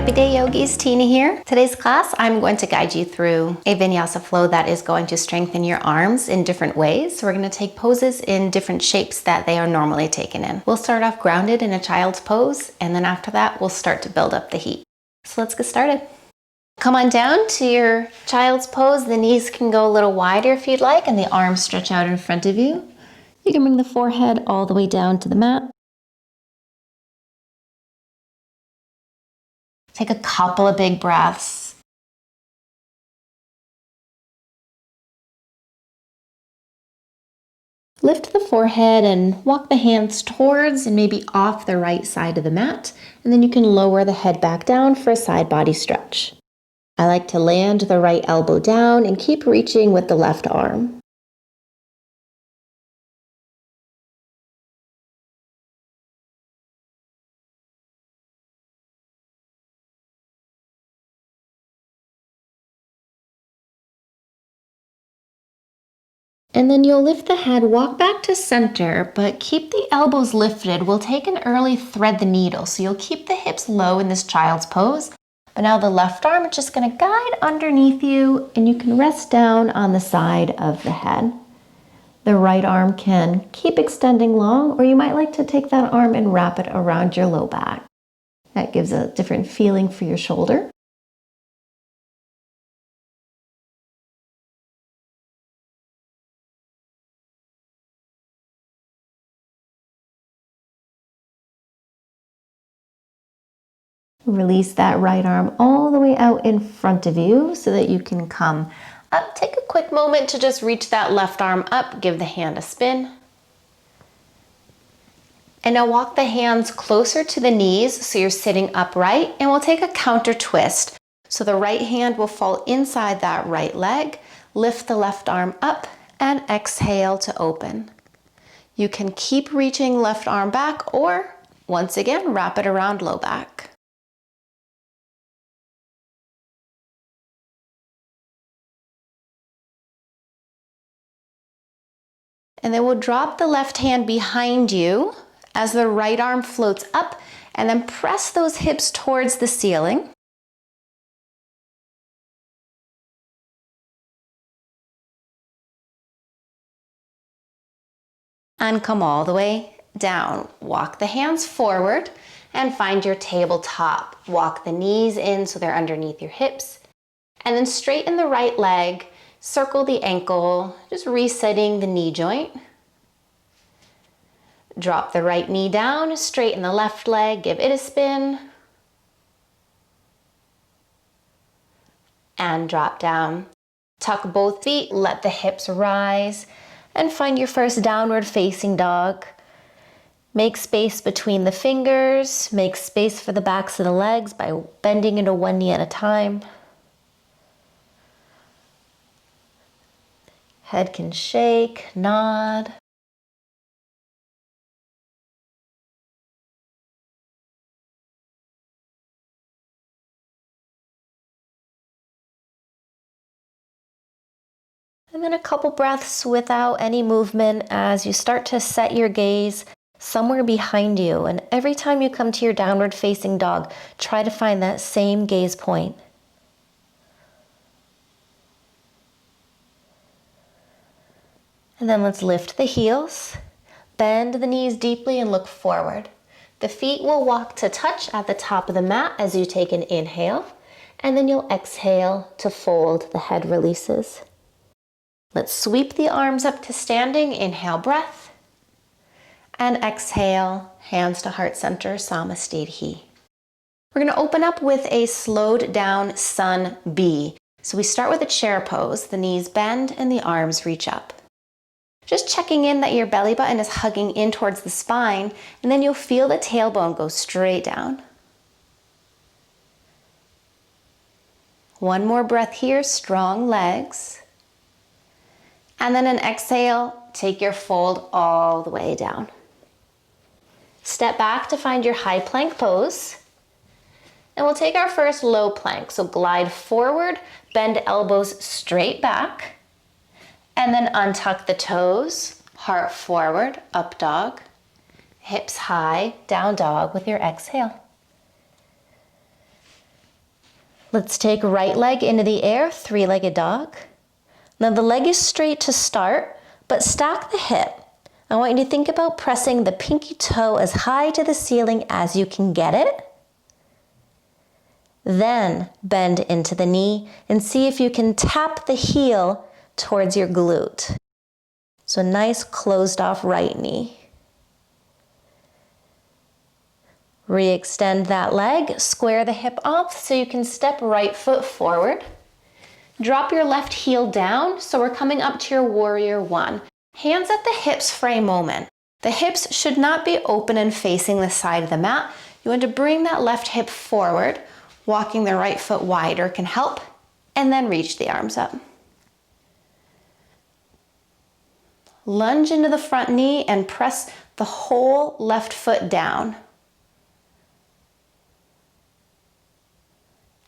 Happy Day Yogis, Tina here. Today's class, I'm going to guide you through a Vinyasa flow that is going to strengthen your arms in different ways. So we're going to take poses in different shapes that they are normally taken in. We'll start off grounded in a child's pose, and then after that, we'll start to build up the heat. So let's get started. Come on down to your child's pose. The knees can go a little wider if you'd like, and the arms stretch out in front of you. You can bring the forehead all the way down to the mat. Take a couple of big breaths. Lift the forehead and walk the hands towards and maybe off the right side of the mat. And then you can lower the head back down for a side body stretch. I like to land the right elbow down and keep reaching with the left arm. And then you'll lift the head, walk back to center, but keep the elbows lifted. We'll take an early thread the needle. So you'll keep the hips low in this child's pose. But now the left arm is just going to guide underneath you, and you can rest down on the side of the head. The right arm can keep extending long, or you might like to take that arm and wrap it around your low back. That gives a different feeling for your shoulder. Release that right arm all the way out in front of you so that you can come up. Take a quick moment to just reach that left arm up. Give the hand a spin. And now walk the hands closer to the knees so you're sitting upright, and we'll take a counter twist. So the right hand will fall inside that right leg. Lift the left arm up and exhale to open. You can keep reaching left arm back, or once again, wrap it around low back. And then we'll drop the left hand behind you as the right arm floats up, and then press those hips towards the ceiling. And come all the way down. Walk the hands forward and find your tabletop. Walk the knees in so they're underneath your hips. And then straighten the right leg, circle the ankle, just resetting the knee joint. Drop the right knee down, straighten the left leg, give it a spin. And drop down. Tuck both feet, let the hips rise, and find your first downward facing dog. Make space between the fingers, make space for the backs of the legs by bending into one knee at a time. Head can shake, nod. And then a couple breaths without any movement as you start to set your gaze somewhere behind you. And every time you come to your downward facing dog, try to find that same gaze point. And then let's lift the heels, bend the knees deeply and look forward. The feet will walk to touch at the top of the mat as you take an inhale, and then you'll exhale to fold. The head releases. Let's sweep the arms up to standing. Inhale, breath. And exhale, hands to heart center, Namaste. We're going to open up with a slowed down sun B. So we start with a chair pose. The knees bend and the arms reach up. Just checking in that your belly button is hugging in towards the spine, and then you'll feel the tailbone go straight down. One more breath here, strong legs. And then an exhale, take your fold all the way down. Step back to find your high plank pose. And we'll take our first low plank. So glide forward, bend elbows straight back. And then untuck the toes, heart forward, up dog. Hips high, down dog with your exhale. Let's take right leg into the air, three-legged dog. Now the leg is straight to start, but stack the hip. I want you to think about pressing the pinky toe as high to the ceiling as you can get it. Then bend into the knee and see if you can tap the heel towards your glute. So nice closed off right knee. Re-extend that leg, square the hip off so you can step right foot forward. Drop your left heel down, so we're coming up to your warrior one. Hands at the hips for a moment. The hips should not be open and facing the side of the mat. You want to bring that left hip forward. Walking the right foot wider can help, and then reach the arms up. Lunge into the front knee and press the whole left foot down.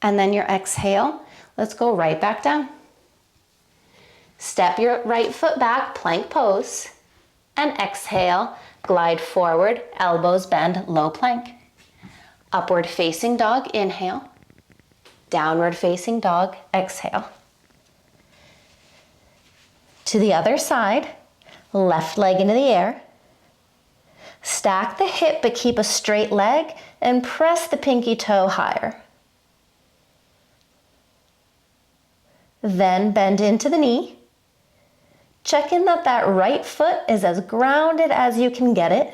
And then your exhale, let's go right back down. Step your right foot back, plank pose, and exhale, glide forward, elbows bend, low plank. Upward facing dog, inhale. Downward facing dog, exhale. To the other side, left leg into the air. Stack the hip but keep a straight leg and press the pinky toe higher. Then bend into the knee. Check in that that right foot is as grounded as you can get it.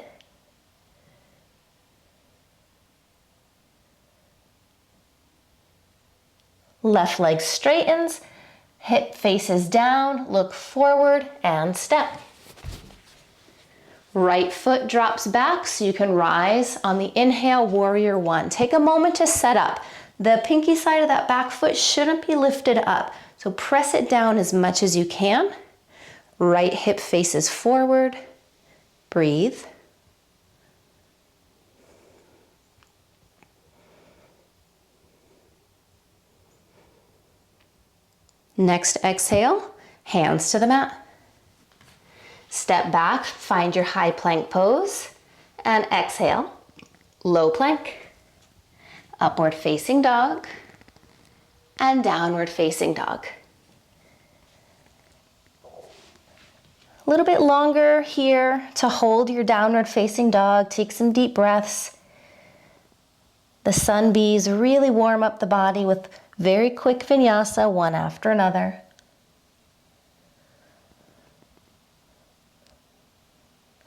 Left leg straightens, hip faces down, look forward and step. Right foot drops back so you can rise on the inhale, warrior one. Take a moment to set up. The pinky side of that back foot shouldn't be lifted up, so press it down as much as you can. Right hip faces forward, breathe. Next exhale, hands to the mat. Step back, find your high plank pose, and exhale, low plank, upward facing dog, and downward facing dog. A little bit longer here to hold your downward facing dog. Take some deep breaths. The sun bees really warm up the body with very quick vinyasa, one after another.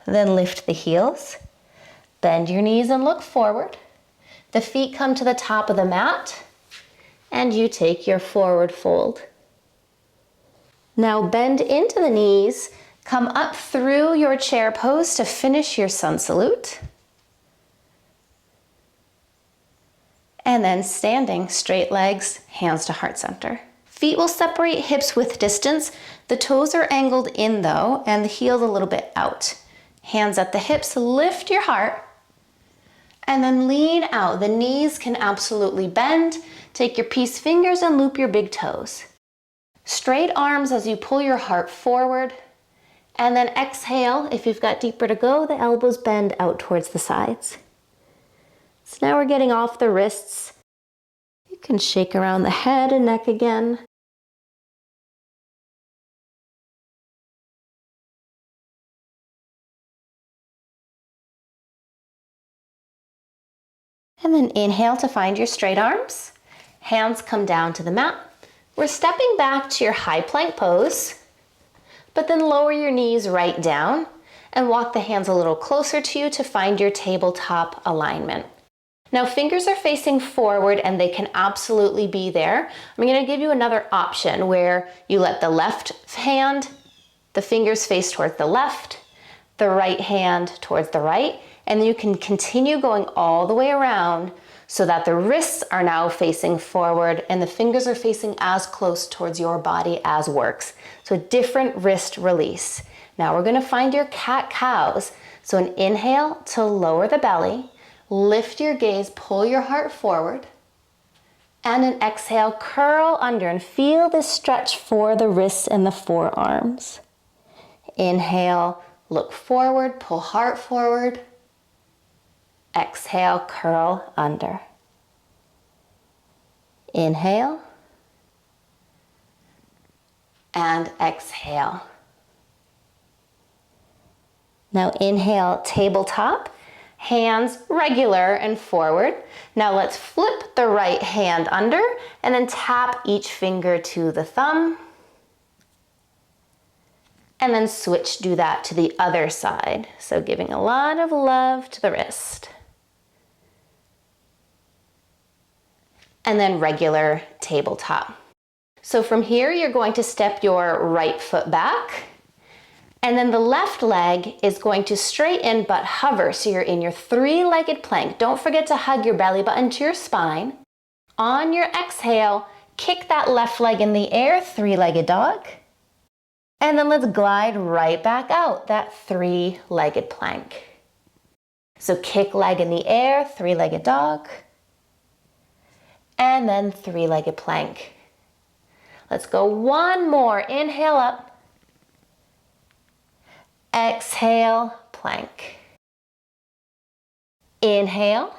Then lift the heels, bend your knees and look forward. The feet come to the top of the mat, and you take your forward fold. Now bend into the knees, come up through your chair pose to finish your sun salute. And then standing, straight legs, hands to heart center. Feet will separate hips with distance. The toes are angled in though, and the heels a little bit out. Hands at the hips, lift your heart, and then lean out. The knees can absolutely bend. Take your peace fingers and loop your big toes. Straight arms as you pull your heart forward, and then exhale. If you've got deeper to go, the elbows bend out towards the sides. So now we're getting off the wrists. You can shake around the head and neck again. And then inhale to find your straight arms. Hands come down to the mat. We're stepping back to your high plank pose, but then lower your knees right down and walk the hands a little closer to you to find your tabletop alignment. Now fingers are facing forward and they can absolutely be there. I'm going to give you another option where you let the left hand, the fingers face towards the left, the right hand towards the right, and then you can continue going all the way around so that the wrists are now facing forward and the fingers are facing as close towards your body as works. So a different wrist release. Now we're going to find your cat-cows. So an inhale to lower the belly, lift your gaze, pull your heart forward, and an exhale, curl under and feel this stretch for the wrists and the forearms. Inhale, look forward, pull heart forward. Exhale, curl under. Inhale. And exhale. Now inhale, tabletop, hands regular and forward. Now let's flip the right hand under and then tap each finger to the thumb. And then switch, do that to the other side. So giving a lot of love to the wrist. And then regular tabletop. So from here, you're going to step your right foot back, and then the left leg is going to straighten but hover. So you're in your three-legged plank. Don't forget to hug your belly button to your spine. On your exhale, kick that left leg in the air, three-legged dog. And then let's glide right back out, that three-legged plank. So kick leg in the air, three-legged dog. And then three-legged plank. Let's go one more. Inhale up. Exhale, plank. Inhale.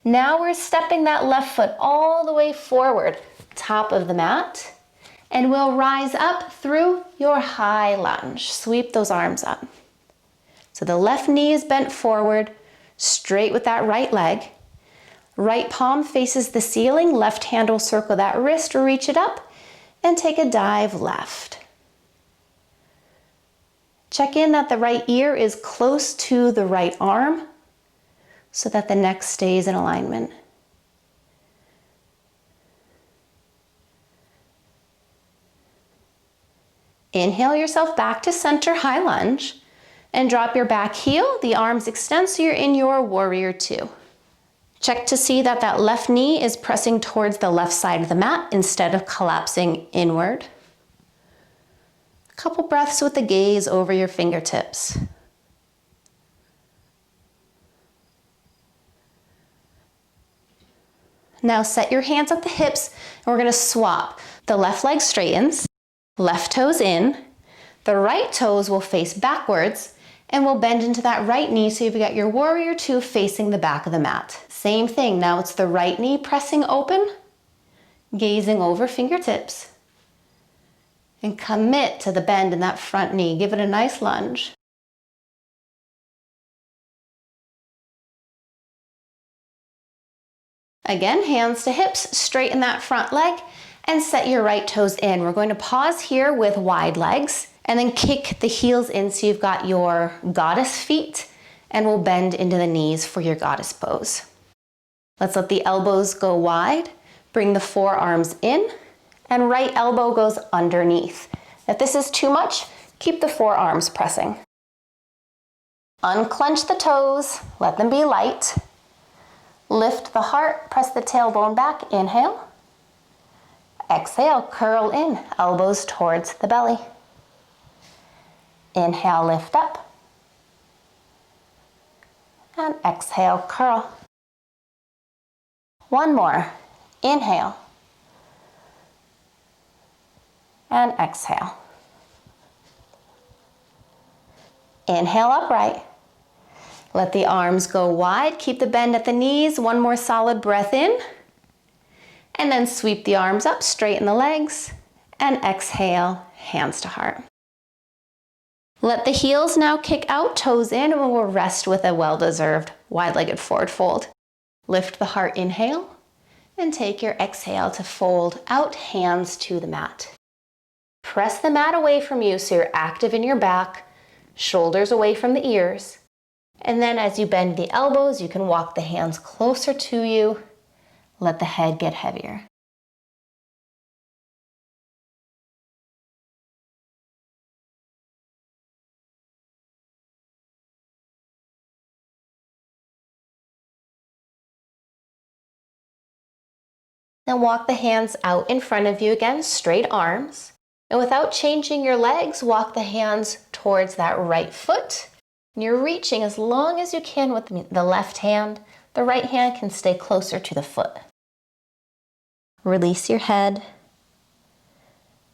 Now we're stepping that left foot all the way forward, top of the mat, and we'll rise up through your high lunge. Sweep those arms up. So the left knee is bent forward, straight with that right leg. Right palm faces the ceiling, left hand will circle that wrist, reach it up, and take a dive left. Check in that the right ear is close to the right arm so that the neck stays in alignment. Inhale yourself back to center, high lunge, and drop your back heel. The arms extend so you're in your warrior two. Check to see that that left knee is pressing towards the left side of the mat instead of collapsing inward. A couple breaths with the gaze over your fingertips. Now set your hands at the hips and we're going to swap. The left leg straightens, left toes in, the right toes will face backwards, and we'll bend into that right knee so you've got your warrior two facing the back of the mat. Same thing, now it's the right knee pressing open, gazing over fingertips. And commit to the bend in that front knee. Give it a nice lunge. Again, hands to hips, straighten that front leg, and set your right toes in. We're going to pause here with wide legs, and then kick the heels in so you've got your goddess feet, and we'll bend into the knees for your goddess pose. Let's let the elbows go wide, bring the forearms in, and right elbow goes underneath. If this is too much, keep the forearms pressing. Unclench the toes, let them be light. Lift the heart, press the tailbone back, inhale. Exhale, curl in, elbows towards the belly. Inhale, lift up. And exhale, curl. One more. Inhale. And exhale. Inhale, upright. Let the arms go wide. Keep the bend at the knees. One more solid breath in. And then sweep the arms up, straighten the legs. And exhale, hands to heart. Let the heels now kick out, toes in, and we'll rest with a well-deserved wide-legged forward fold. Lift the heart, inhale, and take your exhale to fold out, hands to the mat. Press the mat away from you so you're active in your back, shoulders away from the ears. And then as you bend the elbows, you can walk the hands closer to you. Let the head get heavier. Then walk the hands out in front of you again, straight arms. And without changing your legs, walk the hands towards that right foot. And you're reaching as long as you can with the left hand. The right hand can stay closer to the foot. Release your head.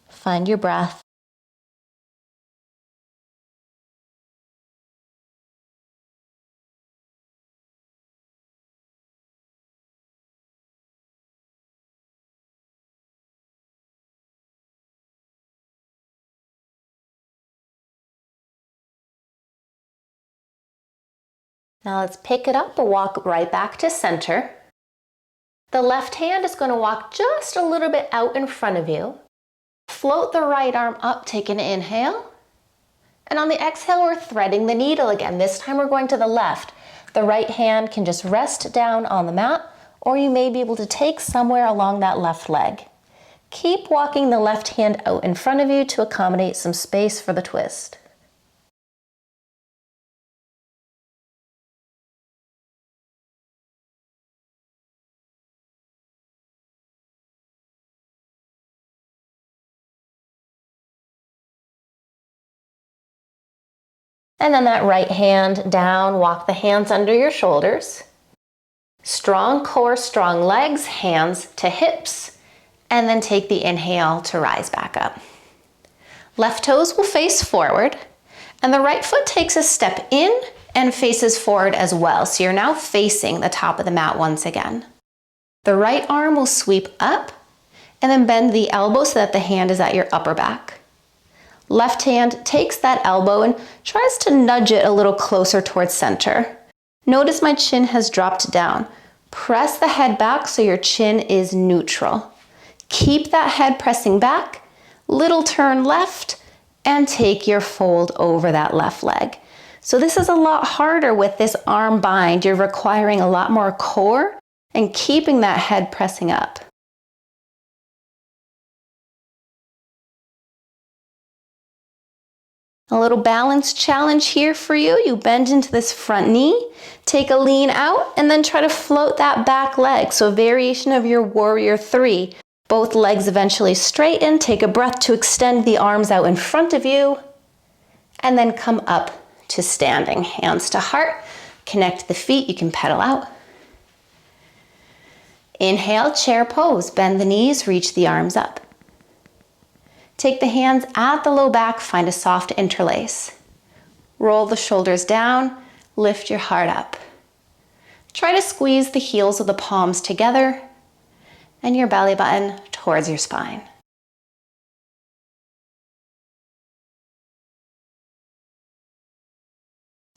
Find your breath. Now let's pick it up and walk right back to center. The left hand is going to walk just a little bit out in front of you. Float the right arm up, take an inhale. And on the exhale, we're threading the needle again. This time we're going to the left. The right hand can just rest down on the mat, or you may be able to take somewhere along that left leg. Keep walking the left hand out in front of you to accommodate some space for the twist. And then that right hand down, walk the hands under your shoulders. Strong core, strong legs, hands to hips, and then take the inhale to rise back up. Left toes will face forward, and the right foot takes a step in and faces forward as well. So you're now facing the top of the mat once again. The right arm will sweep up, and then bend the elbow so that the hand is at your upper back. Left hand takes that elbow and tries to nudge it a little closer towards center. Notice my chin has dropped down. Press the head back so your chin is neutral. Keep that head pressing back, little turn left, and take your fold over that left leg. So this is a lot harder with this arm bind. You're requiring a lot more core and keeping that head pressing up. A little balance challenge here for you. You bend into this front knee, take a lean out, and then try to float that back leg. So a variation of your warrior three. Both legs eventually straighten. Take a breath to extend the arms out in front of you, and then come up to standing. Hands to heart. Connect the feet. You can pedal out. Inhale, chair pose. Bend the knees, reach the arms up. Take the hands at the low back, find a soft interlace. Roll the shoulders down, lift your heart up. Try to squeeze the heels of the palms together and your belly button towards your spine.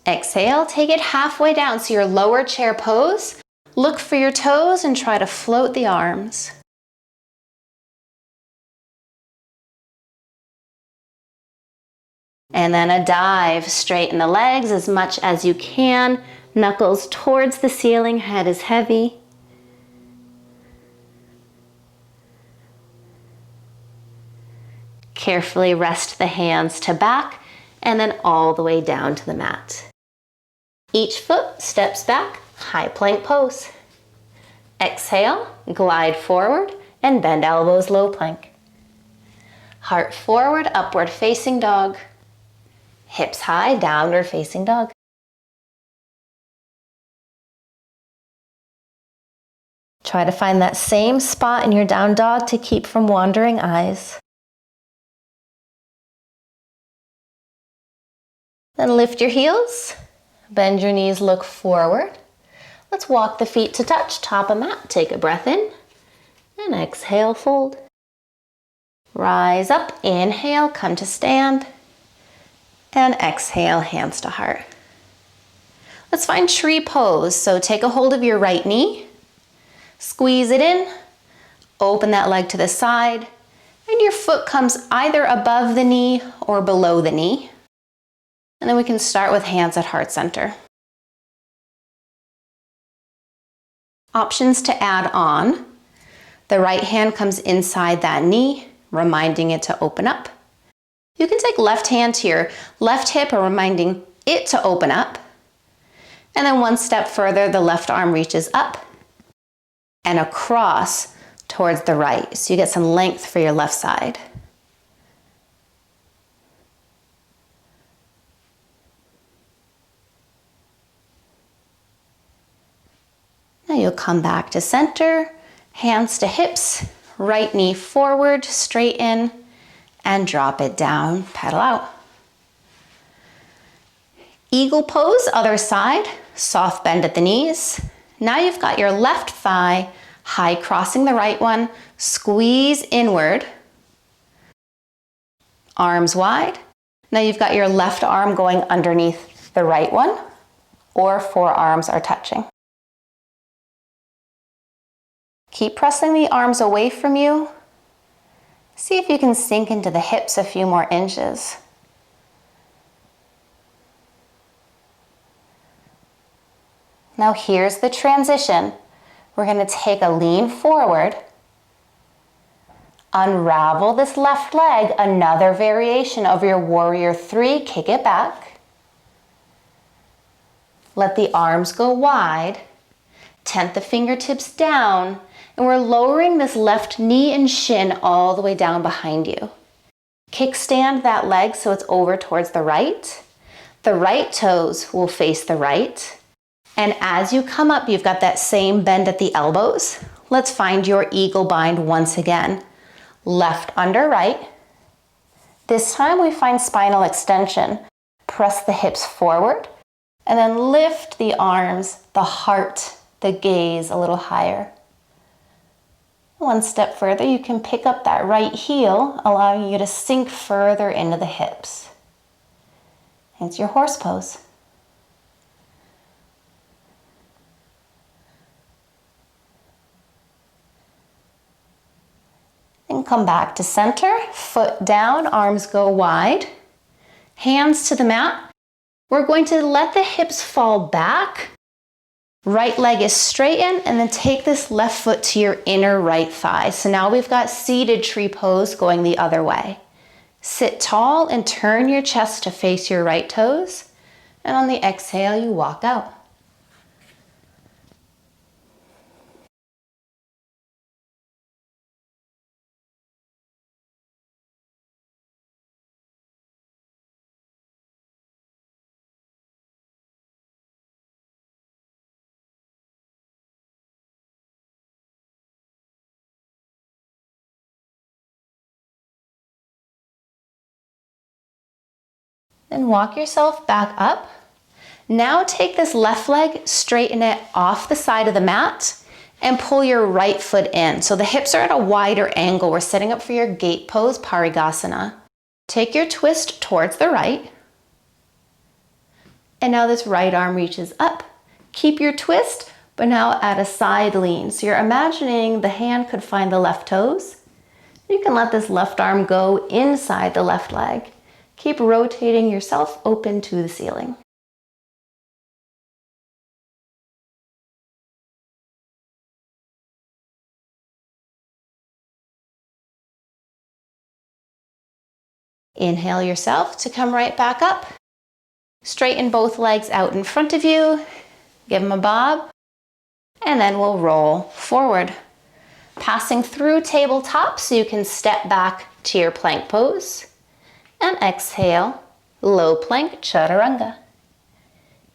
Exhale, take it halfway down. So your lower chair pose. Look for your toes and try to float the arms. And then a dive, straighten the legs as much as you can. Knuckles towards the ceiling, head is heavy. Carefully rest the hands to back and then all the way down to the mat. Each foot steps back, high plank pose. Exhale, glide forward and bend elbows, low plank. Heart forward, upward facing dog. Hips high, downward facing dog. Try to find that same spot in your down dog to keep from wandering eyes. Then lift your heels, bend your knees, look forward. Let's walk the feet to touch, top of mat. Take a breath in and exhale, fold. Rise up, inhale, come to stand. And exhale, hands to heart. Let's find tree pose. So take a hold of your right knee, squeeze it in, open that leg to the side, and your foot comes either above the knee or below the knee. And then we can start with hands at heart center. Options to add on. The right hand comes inside that knee, reminding it to open up. You can take left hand to your left hip, or reminding it to open up. And then one step further, the left arm reaches up and across towards the right. So you get some length for your left side. Now you'll come back to center, hands to hips, right knee forward, straighten, and drop it down, pedal out. Eagle pose, other side, soft bend at the knees. Now you've got your left thigh high crossing the right one, squeeze inward, arms wide. Now you've got your left arm going underneath the right one. or forearms are touching. Keep pressing the arms away from you. See if you can sink into the hips a few more inches. Now here's the transition. We're going to take a lean forward, unravel this left leg, another variation of your warrior three, kick it back. Let the arms go wide, tent the fingertips down, and we're lowering this left knee and shin all the way down behind you. Kickstand that leg so it's over towards the right. The right toes will face the right. And as you come up, you've got that same bend at the elbows. Let's find your eagle bind once again. Left under right. This time we find spinal extension. Press the hips forward and then lift the arms, the heart, the gaze a little higher. One step further, you can pick up that right heel, allowing you to sink further into the hips. It's your horse pose. And come back to center, foot down, arms go wide, hands to the mat. We're going to let the hips fall back. Right leg is straightened, and then take this left foot to your inner right thigh. So now we've got seated tree pose going the other way. Sit tall and turn your chest to face your right toes. And on the exhale, you walk out. Then walk yourself back up. Now take this left leg, straighten it off the side of the mat, and pull your right foot in. So the hips are at a wider angle. We're setting up for your gate pose, Parigasana. Take your twist towards the right. And now this right arm reaches up. Keep your twist, but now at a side lean. So you're imagining the hand could find the left toes. You can let this left arm go inside the left leg. Keep rotating yourself open to the ceiling. Inhale yourself to come right back up. Straighten both legs out in front of you. Give them a bob. And then we'll roll forward. Passing through tabletop so you can step back to your plank pose. And exhale, low plank, chaturanga.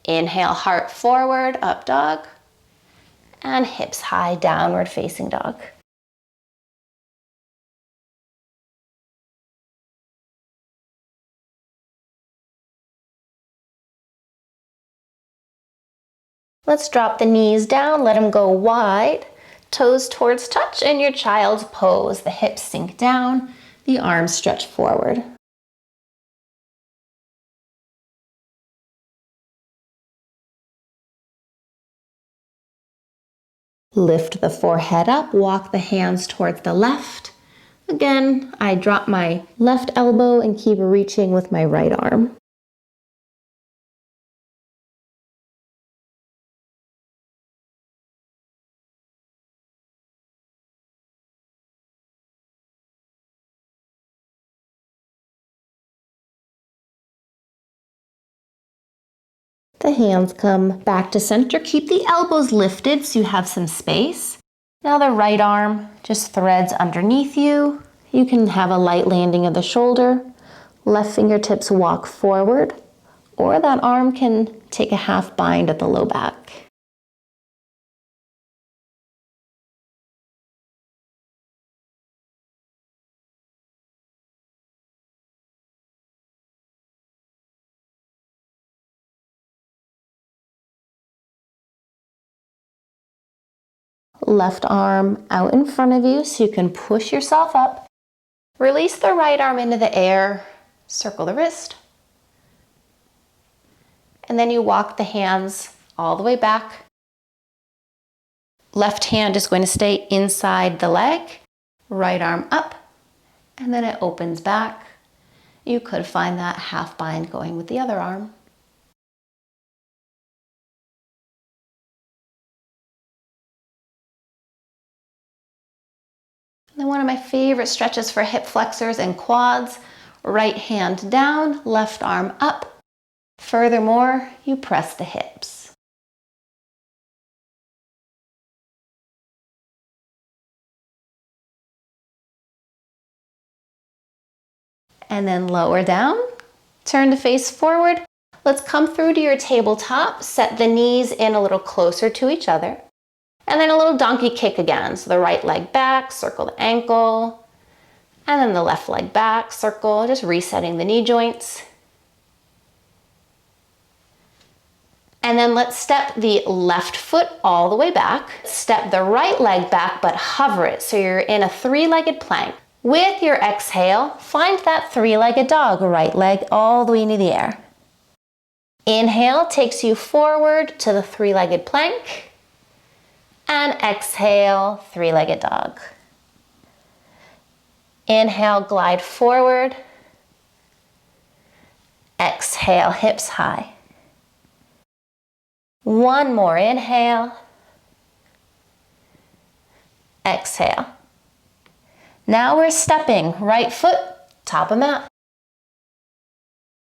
Inhale, heart forward, up dog. And hips high, downward facing dog. Let's drop the knees down, let them go wide. Toes towards touch in your child's pose. The hips sink down, the arms stretch forward. Lift the forehead up, walk the hands towards the left. Again, I drop my left elbow and keep reaching with my right arm. The hands come back to center. Keep the elbows lifted so you have some space. Now the right arm just threads underneath you. You can have a light landing of the shoulder. Left fingertips walk forward, or that arm can take a half bind at the low back. Left arm out in front of you so you can push yourself up. Release the right arm into the air, circle the wrist. And then you walk the hands all the way back. Left hand is going to stay inside the leg. Right arm up, and then it opens back. You could find that half bind going with the other arm. And then one of my favorite stretches for hip flexors and quads, right hand down, left arm up. Furthermore, you press the hips. And then lower down, turn to face forward. Let's come through to your tabletop, set the knees in a little closer to each other. And then a little donkey kick again. So the right leg back, circle the ankle. And then the left leg back, circle, just resetting the knee joints. And then let's step the left foot all the way back. Step the right leg back, but hover it so you're in a three-legged plank. With your exhale, find that three-legged dog, right leg all the way into the air. Inhale takes you forward to the three-legged plank. And exhale, three-legged dog. Inhale, glide forward. Exhale, hips high. One more inhale. Exhale. Now we're stepping, right foot, top of mat.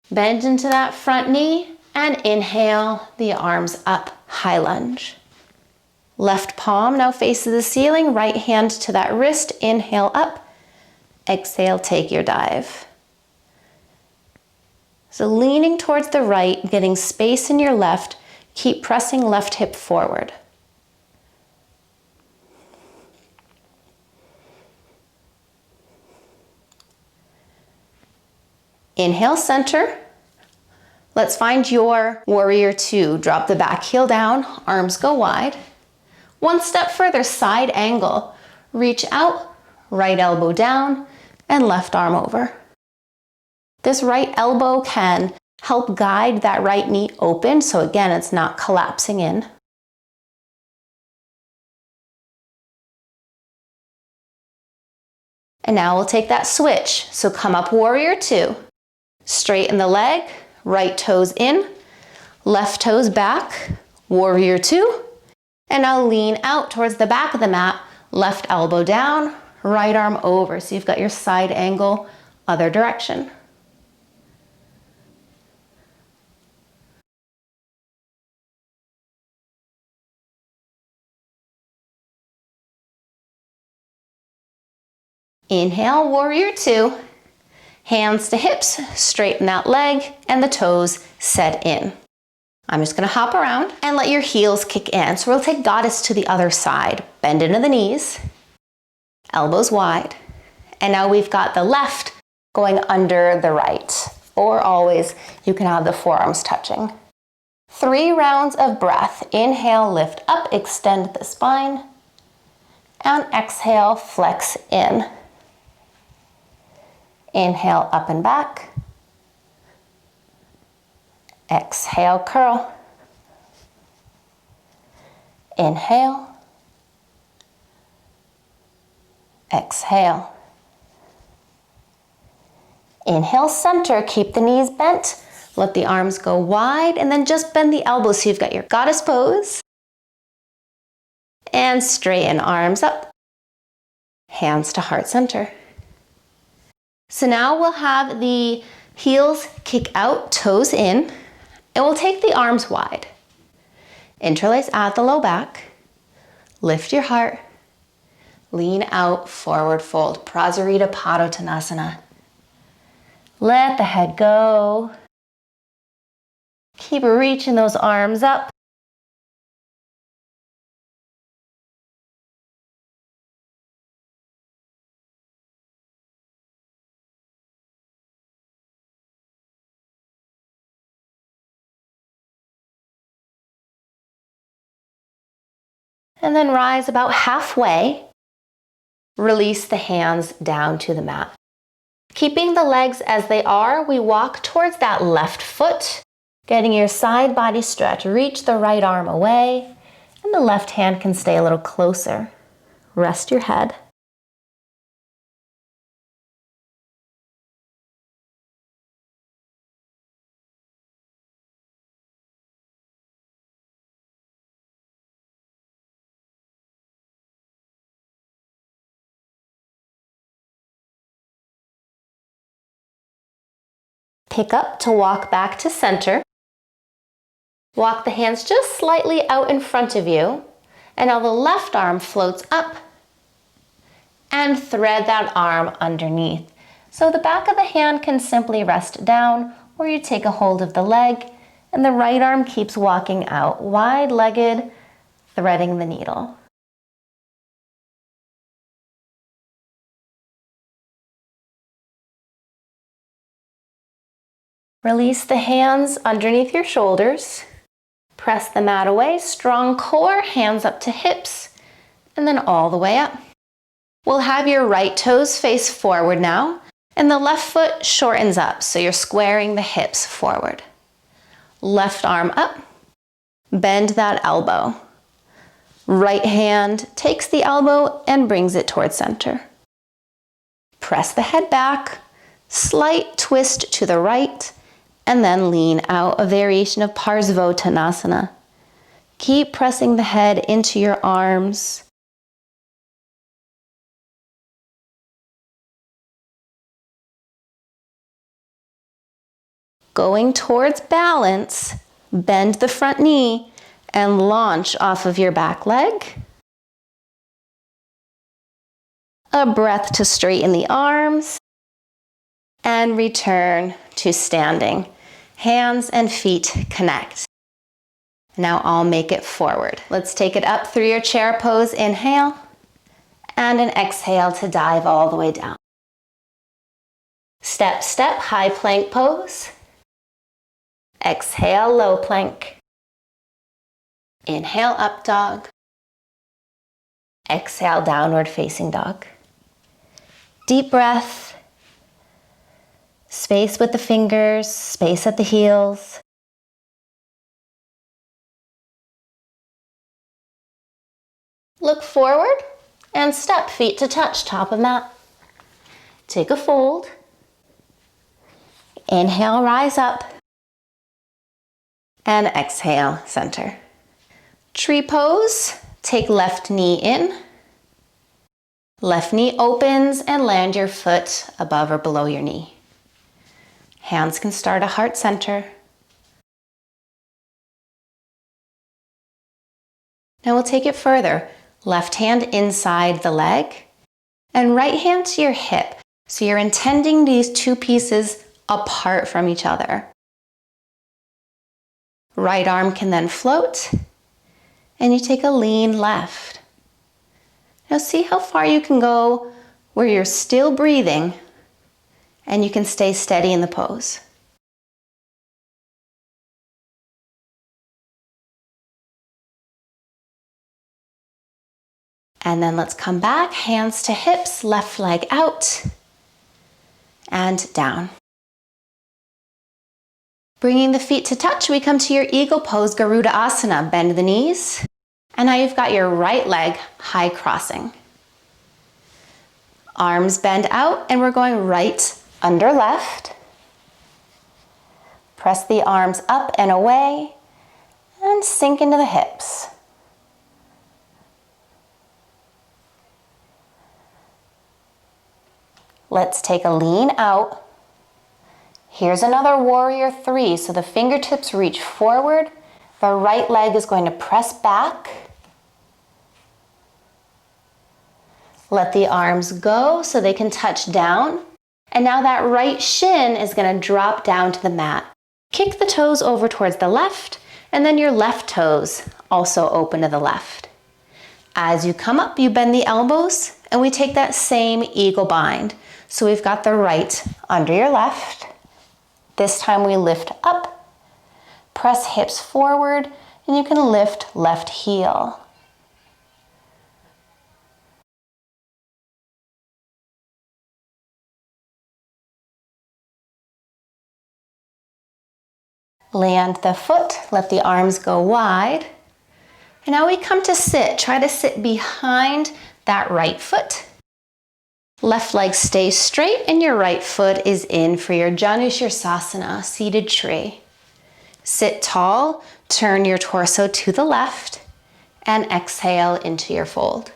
Bend into that front knee and inhale, the arms up, high lunge. Left palm now faces the ceiling, right hand to that wrist, inhale up, exhale, take your dive. So leaning towards the right, getting space in your left, keep pressing left hip forward. Inhale, center. Let's find your warrior two. Drop the back heel down, arms go wide. One step further, side angle. Reach out, right elbow down, and left arm over. This right elbow can help guide that right knee open, so again, it's not collapsing in. And now we'll take that switch. So come up, warrior two. Straighten the leg, right toes in, left toes back, warrior two. And now lean out towards the back of the mat, left elbow down, right arm over. So you've got your side angle, other direction. Inhale, warrior two. Hands to hips, straighten that leg, and the toes set in. I'm just gonna hop around and let your heels kick in. So we'll take goddess to the other side. Bend into the knees, elbows wide. And now we've got the left going under the right. Or always, you can have the forearms touching. 3 rounds of breath. Inhale, lift up, extend the spine. And exhale, flex in. Inhale, up and back. Exhale, curl. Inhale. Exhale. Inhale, center. Keep the knees bent. Let the arms go wide and then just bend the elbows so you've got your goddess pose. And straighten arms up. Hands to heart center. So now we'll have the heels kick out, toes in, and we'll take the arms wide. Interlace at the low back. Lift your heart. Lean out, forward fold. Prasarita Padottanasana. Let the head go. Keep reaching those arms up. And then rise about halfway. Release the hands down to the mat. Keeping the legs as they are, we walk towards that left foot Getting your side body stretch, reach the right arm away, and the left hand can stay a little closer. Rest your head. Pick up to walk back to center. Walk the hands just slightly out in front of you, and now the left arm floats up and thread that arm underneath. So the back of the hand can simply rest down, or you take a hold of the leg, and the right arm keeps walking out, wide-legged, threading the needle. Release the hands underneath your shoulders. Press the mat away, strong core, hands up to hips, and then all the way up. We'll have your right toes face forward now, and the left foot shortens up, so you're squaring the hips forward. Left arm up, bend that elbow. Right hand takes the elbow and brings it towards center. Press the head back, slight twist to the right, and then lean out, a variation of Parsvottanasana. Keep pressing the head into your arms. Going towards balance, bend the front knee and launch off of your back leg. A breath to straighten the arms and return to standing. Hands and feet connect. Now I'll make it forward. Let's take it up through your chair pose. Inhale and an exhale to dive all the way down. Step, step, high plank pose. Exhale, low plank. Inhale, up dog. Exhale, downward facing dog. Deep breath. Space with the fingers, space at the heels. Look forward and step, feet to touch, top of mat. Take a fold. Inhale, rise up. And exhale, center. Tree pose, take left knee in. Left knee opens and land your foot above or below your knee. Hands can start at heart center. Now we'll take it further. Left hand inside the leg and right hand to your hip. So you're intending these two pieces apart from each other. Right arm can then float and you take a lean left. Now see how far you can go where you're still breathing and you can stay steady in the pose. And then let's come back, hands to hips, left leg out and down. Bringing the feet to touch, we come to your eagle pose, Garuda Asana. Bend the knees. And now you've got your right leg high crossing. Arms bend out and we're going right under left. Press the arms up and away and sink into the hips. Let's take a lean out. Here's another warrior three. So the fingertips reach forward. The right leg is going to press back. Let the arms go so they can touch down. And now that right shin is going to drop down to the mat. Kick the toes over towards the left, and then your left toes also open to the left. As you come up, you bend the elbows, and we take that same eagle bind. So we've got the right under your left. This time we lift up, press hips forward, and you can lift left heel. Land the foot, let the arms go wide. And now we come to sit. Try to sit behind that right foot. Left leg stays straight and your right foot is in for your Janushirasana, seated tree. Sit tall, turn your torso to the left, and exhale into your fold.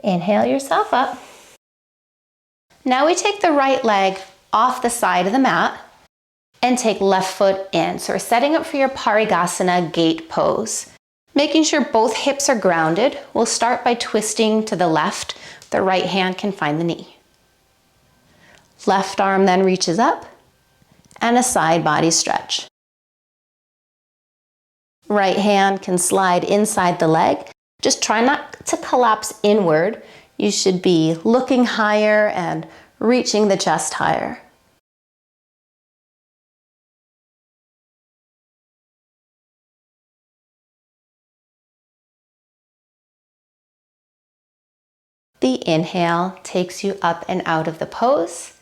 Inhale yourself up. Now we take the right leg off the side of the mat and take left foot in. So we're setting up for your Parigasana gate pose. Making sure both hips are grounded, we'll start by twisting to the left. The right hand can find the knee. Left arm then reaches up and a side body stretch. Right hand can slide inside the leg. Just try not to collapse inward. You should be looking higher and reaching the chest higher. The inhale takes you up and out of the pose.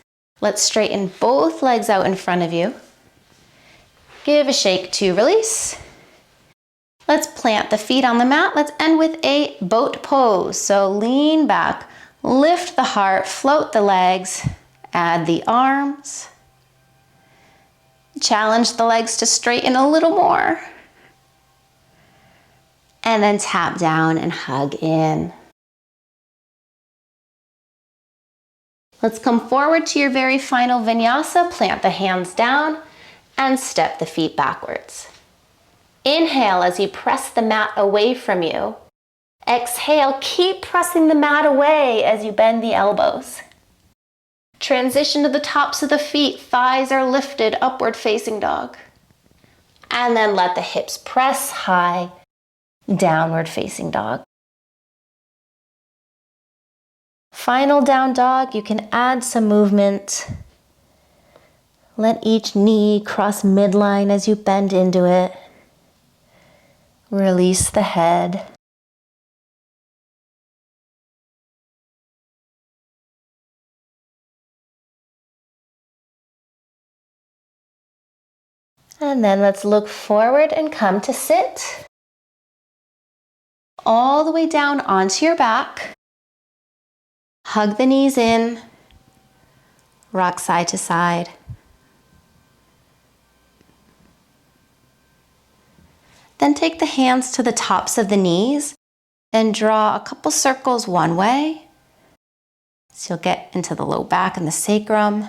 Let's straighten both legs out in front of you. Give a shake to release. Let's plant the feet on the mat. Let's end with a boat pose. So lean back, lift the heart, float the legs, add the arms. Challenge the legs to straighten a little more. And then tap down and hug in. Let's come forward to your very final vinyasa. Plant the hands down and step the feet backwards. Inhale as you press the mat away from you. Exhale, keep pressing the mat away as you bend the elbows. Transition to the tops of the feet. Thighs are lifted, upward facing dog. And then let the hips press high, downward facing dog. Final down dog, you can add some movement. Let each knee cross midline as you bend into it. Release the head. And then let's look forward and come to sit. All the way down onto your back. Hug the knees in. Rock side to side. Then take the hands to the tops of the knees and draw a couple circles one way. So you'll get into the low back and the sacrum.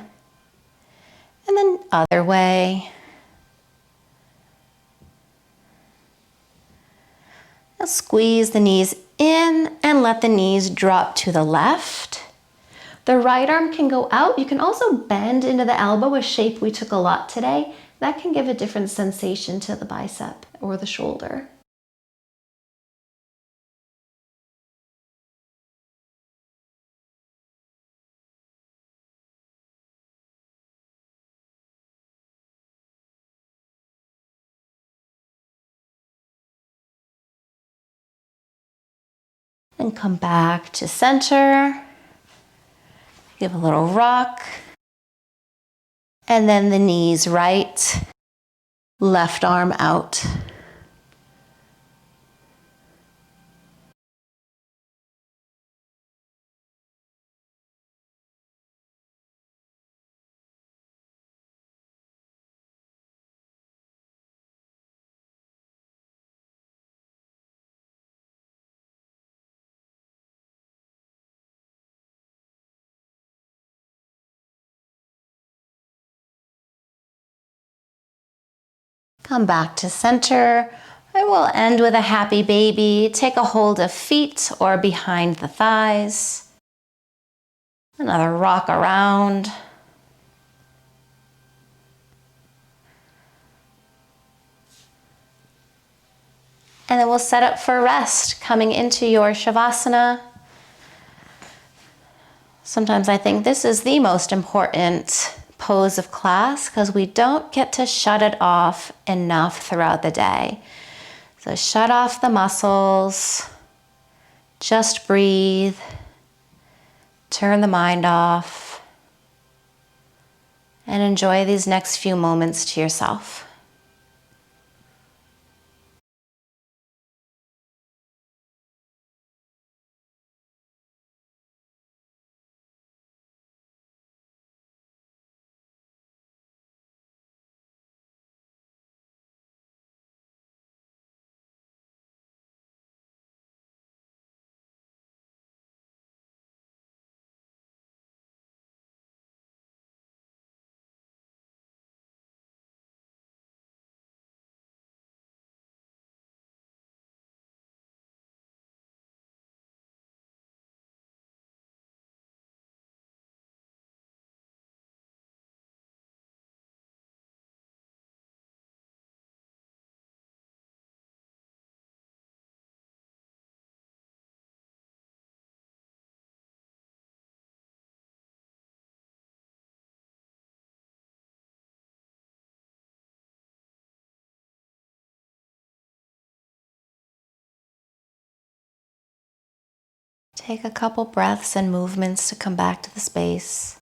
And then other way. Now squeeze the knees in and let the knees drop to the left. The right arm can go out. You can also bend into the elbow, a shape we took a lot today. That can give a different sensation to the bicep or the shoulder. And come back to center. Give a little rock. And then the knees right, left arm out. Come back to center. I will end with a happy baby. Take a hold of feet or behind the thighs. Another rock around. And then we'll set up for rest, coming into your Shavasana. Sometimes I think this is the most important pose of class because we don't get to shut it off enough throughout the day. So shut off the muscles, just breathe, turn the mind off, and enjoy these next few moments to yourself. Take a couple breaths and movements to come back to the space.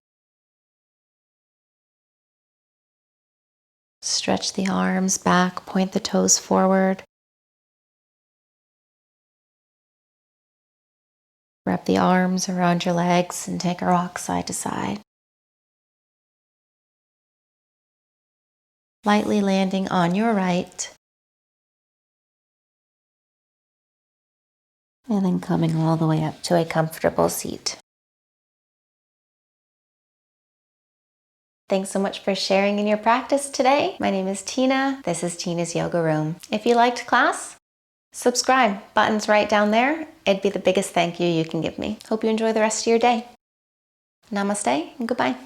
Stretch the arms back, point the toes forward. Wrap the arms around your legs and take a rock side to side. Lightly landing on your right. And then coming all the way up to a comfortable seat. Thanks so much for sharing in your practice today. My name is Tina. This is Tina's Yoga Room. If you liked class, subscribe. Button's right down there. It'd be the biggest thank you you can give me. Hope you enjoy the rest of your day. Namaste and goodbye.